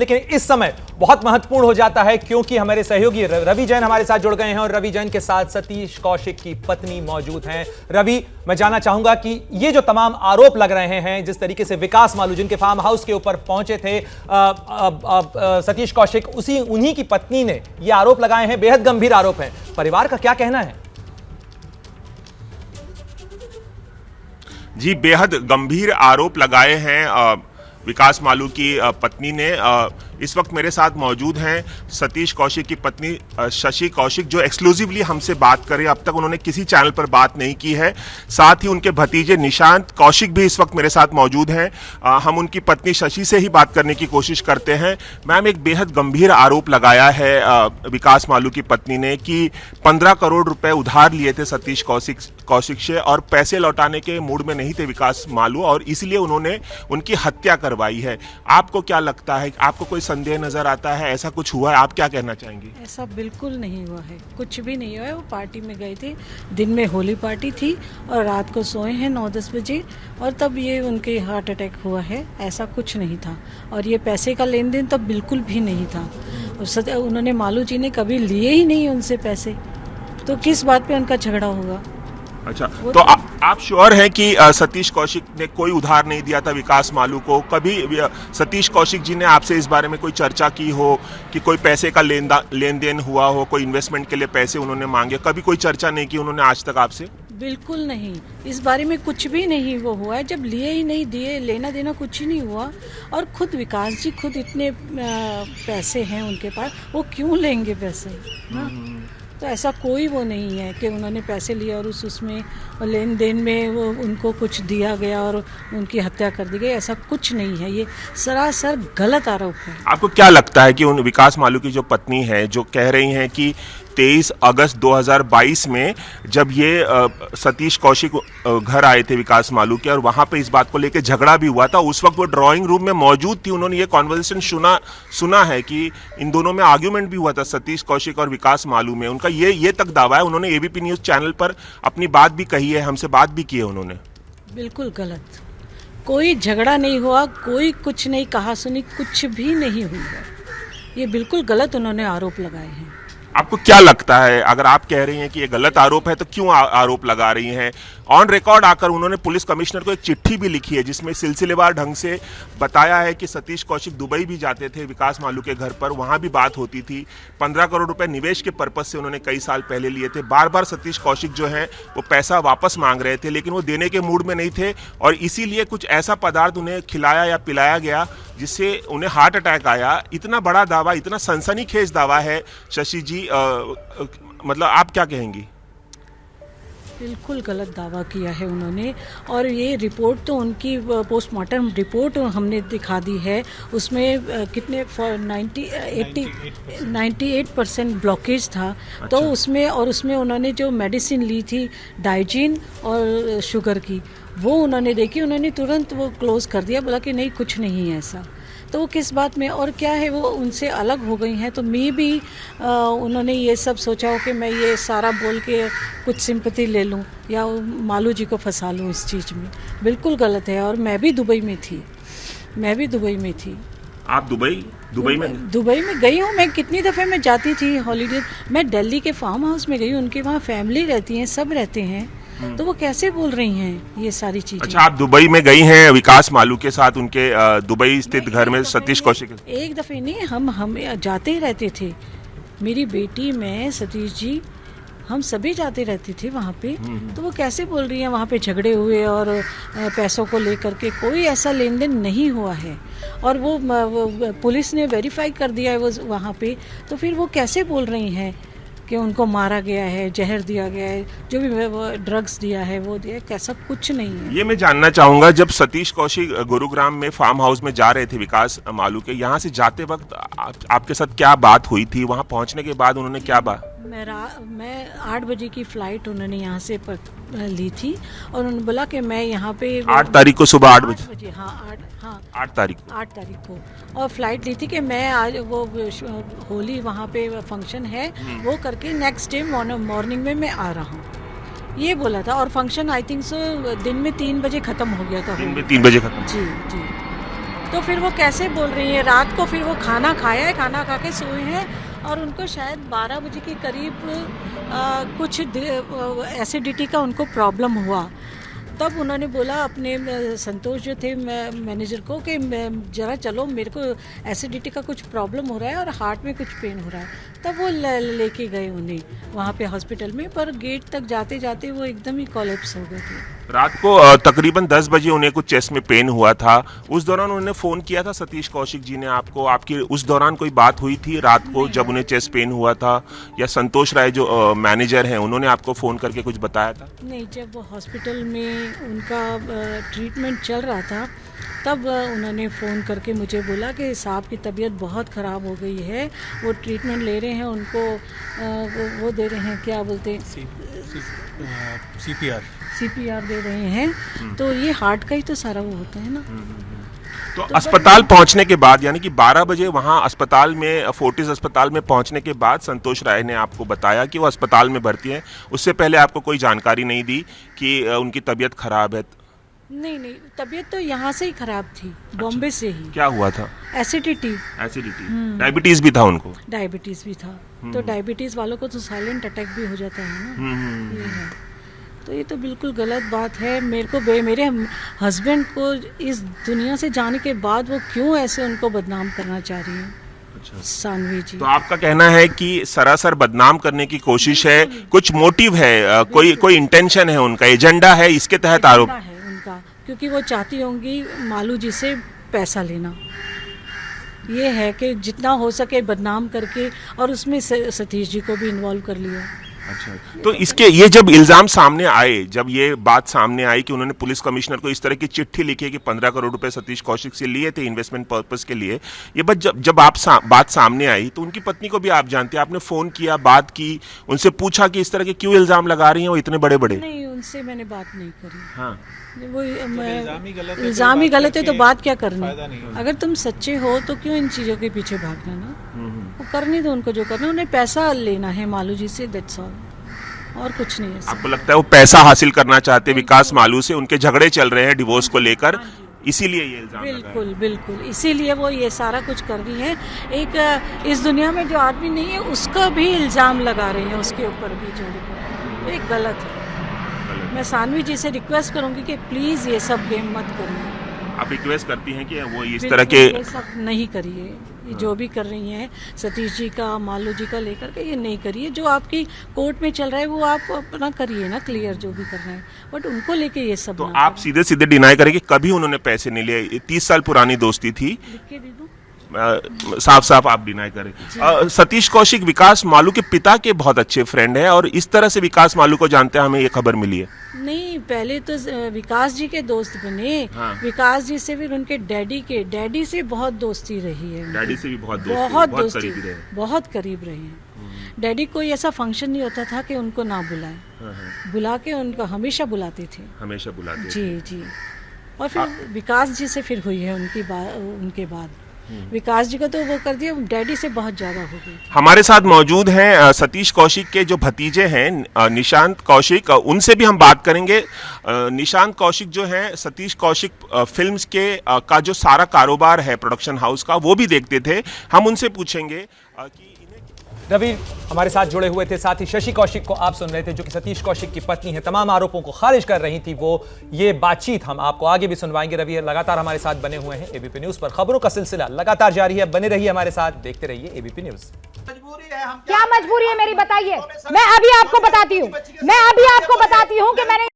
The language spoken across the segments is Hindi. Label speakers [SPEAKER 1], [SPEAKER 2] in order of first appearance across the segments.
[SPEAKER 1] लेकिन इस समय बहुत महत्वपूर्ण हो जाता है क्योंकि हमारे सहयोगी रवि जैन हमारे साथ जुड़ गए हैं और रवि जैन के साथ सतीश कौशिक की पत्नी मौजूद हैं। रवि, मैं जानना चाहूंगा कि ये जो तमाम आरोप लग रहे हैं, जिस तरीके से विकास मालू जिनके फार्म हाउस के ऊपर पहुंचे थे सतीश कौशिक, उन्हीं की पत्नी ने ये आरोप लगाए हैं, बेहद गंभीर आरोप हैं। परिवार का क्या कहना है?
[SPEAKER 2] जी, बेहद गंभीर आरोप लगाए हैं विकास मालू की पत्नी ने। इस वक्त मेरे साथ मौजूद हैं सतीश कौशिक की पत्नी शशि कौशिक, जो एक्सक्लूसिवली हमसे बात कर रही है। अब तक उन्होंने किसी चैनल पर बात नहीं की है। साथ ही उनके भतीजे निशांत कौशिक भी इस वक्त मेरे साथ मौजूद हैं। हम उनकी पत्नी शशि से ही बात करने की कोशिश करते हैं। मैम, एक बेहद गंभीर आरोप लगाया है विकास मालू की पत्नी ने कि 15 करोड़ रुपए उधार लिए थे सतीश कौशिक से और पैसे लौटाने के मूड में नहीं थे विकास मालू, और इसलिए उन्होंने उनकी हत्या करवाई है। आपको क्या लगता है? आपको कोई संदेह नजर आता है? ऐसा कुछ हुआ है? आप क्या कहना चाहेंगी?
[SPEAKER 3] ऐसा बिल्कुल नहीं हुआ है, कुछ भी नहीं हुआ है। वो पार्टी में गए थे, दिन में होली पार्टी थी और रात को सोए हैं 9-10 बजे और तब ये उनके हार्ट अटैक हुआ है। ऐसा कुछ नहीं था और ये पैसे का लेन देन तब बिल्कुल भी नहीं था। उन्होंने मालू जी ने कभी लिए ही नहीं उनसे पैसे, तो किस बात पे उनका झगड़ा होगा?
[SPEAKER 2] अच्छा, तो आप श्योर हैं कि सतीश कौशिक ने कोई उधार नहीं दिया था विकास मालू को? कभी सतीश कौशिक जी ने आपसे इस बारे में कोई चर्चा की हो कि कोई पैसे का लेन देन हुआ हो, कोई इन्वेस्टमेंट के लिए पैसे उन्होंने मांगे? कभी कोई चर्चा नहीं की उन्होंने आज तक आपसे?
[SPEAKER 3] बिल्कुल नहीं, इस बारे में कुछ भी नहीं वो हुआ है। जब लिए ही नहीं दिए, लेना देना कुछ ही नहीं हुआ। और खुद विकास जी खुद इतने पैसे हैं उनके पास, वो क्यों लेंगे पैसे ना? तो ऐसा कोई वो नहीं है कि उन्होंने पैसे लिए और उसमें लेन देन में वो उनको कुछ दिया गया और उनकी हत्या कर दी गई। ऐसा कुछ नहीं है, ये सरासर गलत आरोप है।
[SPEAKER 2] आपको क्या लगता है कि उन विकास मालू की जो पत्नी है, जो कह रही हैं कि 23 अगस्त 2022 में जब ये सतीश कौशिक घर आए थे विकास मालू के और वहां पे इस बात को लेकर झगड़ा भी हुआ था, उस वक्त वो ड्राइंग रूम में मौजूद थी, उन्होंने ये कॉन्वर्सेशन सुना है कि इन दोनों में आर्ग्यूमेंट भी हुआ था सतीश कौशिक और विकास मालू में। उनका ये तक दावा है। उन्होंने एबीपी न्यूज चैनल पर अपनी बात भी कही है, हमसे बात भी की है उन्होंने।
[SPEAKER 3] बिल्कुल गलत, कोई झगड़ा नहीं हुआ, कोई कुछ नहीं कहा सुनी, कुछ भी नहीं हुआ। ये बिल्कुल गलत उन्होंने आरोप लगाए हैं।
[SPEAKER 2] आपको क्या लगता है, अगर आप कह रही हैं कि ये गलत आरोप है तो क्यों आरोप लगा रही हैं? ऑन रिकॉर्ड आकर उन्होंने पुलिस कमिश्नर को एक चिट्ठी भी लिखी है जिसमें सिलसिलेवार ढंग से बताया है कि सतीश कौशिक दुबई भी जाते थे विकास मालू के घर पर, वहां भी बात होती थी। 15 करोड़ रुपए निवेश के पर्पज से उन्होंने कई साल पहले लिए थे। बार बार सतीश कौशिक जो है वो पैसा वापस मांग रहे थे, लेकिन वो देने के मूड में नहीं थे और इसीलिए कुछ ऐसा पदार्थ उन्हें खिलाया या पिलाया गया जिससे उन्हें हार्ट अटैक आया। इतना बड़ा दावा, इतना सनसनीखेज दावा है शशि जी, मतलब आप क्या कहेंगी?
[SPEAKER 3] बिल्कुल गलत दावा किया है उन्होंने। और ये रिपोर्ट तो उनकी पोस्टमार्टम रिपोर्ट हमने दिखा दी है, उसमें कितने 98% ब्लॉकेज था। अच्छा। तो उसमें उन्होंने जो मेडिसिन ली थी डाइजीन और शुगर की, वो उन्होंने देखी, उन्होंने तुरंत वो क्लोज कर दिया, बोला कि नहीं कुछ नहीं है ऐसा। तो वो किस बात में और क्या है, वो उनसे अलग हो गई हैं। तो मैं भी उन्होंने ये सब सोचा हो कि मैं ये सारा बोल के कुछ सिंपैथी ले लूं या मालू जी को फंसा लूं इस चीज़ में। बिल्कुल गलत है। और मैं भी दुबई में थी।
[SPEAKER 2] आप दुबई में
[SPEAKER 3] गई हूँ। मैं कितनी दफ़े मैं जाती थी हॉलीडे। मैं दिल्ली के फार्म हाउस में गई हूँ, उनके वहाँ फैमिली रहती हैं, सब रहते हैं। तो वो कैसे बोल रही हैं ये सारी चीजें?
[SPEAKER 2] अच्छा, आप दुबई में गई हैं विकास मालू के साथ, उनके दुबई स्थित घर में सतीश कौशिक?
[SPEAKER 3] एक दफे नहीं, हम जाते ही रहते थे। मेरी बेटी, मैं, सतीश जी, हम सभी जाते रहते थे वहाँ पे। तो वो कैसे बोल रही हैं वहाँ पे झगड़े हुए और पैसों को लेकर के? कोई ऐसा लेन देन नहीं हुआ है और वो पुलिस ने वेरीफाई कर दिया है वो वहाँ पे। तो फिर वो कैसे बोल रही हैं कि उनको मारा गया है, जहर दिया गया है, जो भी ड्रग्स दिया है वो दिया है? कैसा कुछ नहीं है।
[SPEAKER 2] ये मैं जानना चाहूंगा, जब सतीश कौशिक गुरुग्राम में फार्म हाउस में जा रहे थे विकास मालू के, यहाँ से जाते वक्त आपके साथ क्या बात हुई थी? वहाँ पहुँचने के बाद उन्होंने क्या बात?
[SPEAKER 3] मैं 8 बजे की फ़्लाइट उन्होंने यहाँ से ली थी और उन्होंने बोला कि मैं यहाँ पे
[SPEAKER 2] 8 तारीख को सुबह 8 बजे।
[SPEAKER 3] हाँ
[SPEAKER 2] 8 तारीख
[SPEAKER 3] को और फ्लाइट ली थी कि मैं आज वो होली वहाँ पे फंक्शन है वो करके नेक्स्ट डे मॉर्निंग में मैं आ रहा हूँ, ये बोला था। और फंक्शन आई थिंक सो दिन में 3 बजे ख़त्म हो गया था।
[SPEAKER 2] दिन में 3 बजे खत्म?
[SPEAKER 3] जी। तो फिर वो कैसे बोल रही है? रात को फिर वो खाना खाया है, खाना खा के सोए हैं और उनको शायद 12 बजे के करीब कुछ एसिडिटी का उनको प्रॉब्लम हुआ। तब उन्होंने बोला अपने संतोष जो थे मैनेजर को कि ज़रा चलो, मेरे को एसिडिटी का कुछ प्रॉब्लम हो रहा है और हार्ट में कुछ पेन हो रहा है। तब वो लेके गए उन्हें वहाँ पे हॉस्पिटल में, पर गेट तक जाते जाते वो एकदम ही कोलैप्स हो गए थे।
[SPEAKER 2] रात को तकरीबन 10 बजे उन्हें कुछ चेस्ट में पेन हुआ था। उस दौरान उन्होंने फ़ोन किया था सतीश कौशिक जी ने आपको? आपकी उस दौरान कोई बात हुई थी रात को जब उन्हें चेस्ट पेन हुआ था? या संतोष राय जो मैनेजर हैं उन्होंने आपको फ़ोन करके कुछ बताया था?
[SPEAKER 3] नहीं, जब वो हॉस्पिटल में उनका ट्रीटमेंट चल रहा था तब उन्होंने फ़ोन करके मुझे बोला कि साहब की तबीयत बहुत ख़राब हो गई है, वो ट्रीटमेंट ले रहे हैं, उनको वो दे रहे हैं, क्या बोलते हैं, CPR दे रहे हैं। तो ये हार्ट का ही तो सारा वो होता है ना।
[SPEAKER 2] तो अस्पताल पहुंचने के बाद, यानी कि 12 बजे वहां अस्पताल में, फोर्टिस अस्पताल में पहुंचने के बाद संतोष राय ने आपको बताया कि वो अस्पताल में भर्ती हैं। उससे पहले आपको कोई जानकारी नहीं दी कि उनकी तबीयत खराब है?
[SPEAKER 3] नहीं, तबीयत तो यहाँ से ही खराब थी, बॉम्बे से ही।
[SPEAKER 2] क्या हुआ था?
[SPEAKER 3] एसिडिटी।
[SPEAKER 2] डायबिटीज भी था उनको?
[SPEAKER 3] डायबिटीज भी था। तो डायबिटीज वालों को तो साइलेंट अटैक भी हो जाता है ना। ये है, तो ये तो बिल्कुल गलत बात है। मेरे हस्बैंड को इस दुनिया से जाने के बाद वो क्यों ऐसे उनको बदनाम करना चाह रही हैं? अच्छा। सानवी जी, तो
[SPEAKER 2] आपका कहना है कि सरासर बदनाम करने की कोशिश है, कुछ मोटिव है, कोई इंटेंशन है, उनका एजेंडा है, इसके तहत आरोप
[SPEAKER 3] है उनका, क्योंकि वो चाहती होंगी मालू जी से पैसा लेना। ये है कि जितना हो सके बदनाम करके, और उसमें सतीश जी को भी इन्वॉल्व कर लिया।
[SPEAKER 2] अच्छा, तो ये जब इल्जाम सामने आए, जब ये बात सामने आई कि उन्होंने पुलिस कमिश्नर को इस तरह की चिट्ठी लिखी है कि 15 करोड़ रुपए सतीश कौशिक से लिए थे इन्वेस्टमेंट पर्पस के लिए, ये जब बात सामने आई तो उनकी पत्नी को भी आप जानते हैं, आपने फोन किया, बात की, उनसे पूछा कि इस तरह के क्यों इल्जाम लगा रही हैं वो इतने बड़े बड़े?
[SPEAKER 3] नहीं, उनसे मैंने बात नहीं करी।
[SPEAKER 2] हाँ,
[SPEAKER 3] वो इल्जाम ही गलत है तो बात क्या करनी? अगर तुम सच्चे हो तो क्यों इन चीजों के पीछे भागना ना? वो करने दो उनको जो करना है, उन्हें पैसा लेना है मालू जी से, दैट्स ऑल, और कुछ नहीं है।
[SPEAKER 2] आपको लगता है वो पैसा हासिल करना चाहते विकास मालू से? उनके झगड़े चल रहे हैं डिवोर्स को लेकर, इसीलिए ये इल्जाम
[SPEAKER 3] बिल्कुल इसीलिए वो ये सारा कुछ कर रही है। एक इस दुनिया में जो आदमी नहीं है उसका भी इल्जाम लगा रही है उसके ऊपर भी, जो एक गलत है। मैं सानवी जी से रिक्वेस्ट करूंगी कि प्लीज ये सब गेम मत करिए।
[SPEAKER 2] आप रिक्वेस्ट करती हैं कि वो इस तरह के
[SPEAKER 3] ये सब नहीं करिए, ये जो भी कर रही हैं सतीश जी का, मालू जी का लेकर के, ये नहीं करिए। जो आपकी कोर्ट में चल रहा है वो आप अपना करिए ना, क्लियर जो भी करना है, बट उनको लेके ये सब
[SPEAKER 2] तो आप सीधे सीधे डिनाई करें कि कभी उन्होंने पैसे नहीं लिए? 30 साल पुरानी दोस्ती थी,
[SPEAKER 3] लिख के दे दूं?
[SPEAKER 2] साफ आप डिनाई करें। सतीश कौशिक विकास मालू के पिता के बहुत अच्छे फ्रेंड हैं और इस तरह से विकास मालू को जानते हैं, हमें ये खबर मिली है।
[SPEAKER 3] नहीं, पहले तो विकास जी के दोस्त बने। हाँ। विकास जी से फिर उनके डैडी से बहुत दोस्ती रही है।
[SPEAKER 2] डैडी से भी बहुत
[SPEAKER 3] करीब रहे हैं। डैडी कोई ऐसा फंक्शन नहीं होता था कि उनको ना बुलाए, बुला के उनको हमेशा बुलाते थे। जी। और फिर विकास जी से फिर हुई है उनके बाद विकास जी को तो वो कर दिया, डैडी से बहुत ज्यादा हो गई।
[SPEAKER 2] हमारे साथ मौजूद हैं सतीश कौशिक के जो भतीजे हैं निशांत कौशिक, उनसे भी हम बात करेंगे। निशांत कौशिक जो हैं सतीश कौशिक फिल्म्स के का जो सारा कारोबार है प्रोडक्शन हाउस का, वो भी देखते थे। हम उनसे पूछेंगे कि
[SPEAKER 1] रवि हमारे साथ जुड़े हुए थे, साथ ही शशि कौशिक को आप सुन रहे थे जो कि सतीश कौशिक की पत्नी है, तमाम आरोपों को खारिज कर रही थी। वो ये बातचीत हम आपको आगे भी सुनवाएंगे। रवि लगातार हमारे साथ बने हुए हैं एबीपी न्यूज पर, खबरों का सिलसिला लगातार जारी है, बने रहिए हमारे साथ, देखते रहिए एबीपी न्यूज।
[SPEAKER 4] क्या मजबूरी है मेरी, बताइए। मैं अभी आपको बताती हूँ कि मैंने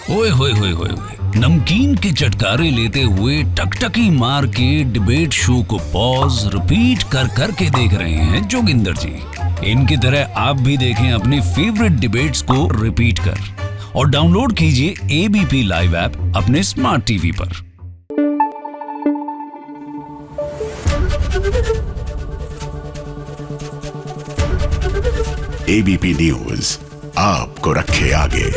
[SPEAKER 5] ओए होए होए होए नमकीन के चटकारे लेते हुए टकटकी मार के डिबेट शो को पॉज रिपीट कर करके देख रहे हैं जोगिंदर जी। इनकी तरह आप भी देखें अपनी फेवरेट डिबेट्स को रिपीट कर, और डाउनलोड कीजिए एबीपी लाइव ऐप अपने स्मार्ट टीवी पर।
[SPEAKER 6] एबीपी न्यूज आपको रखे आगे।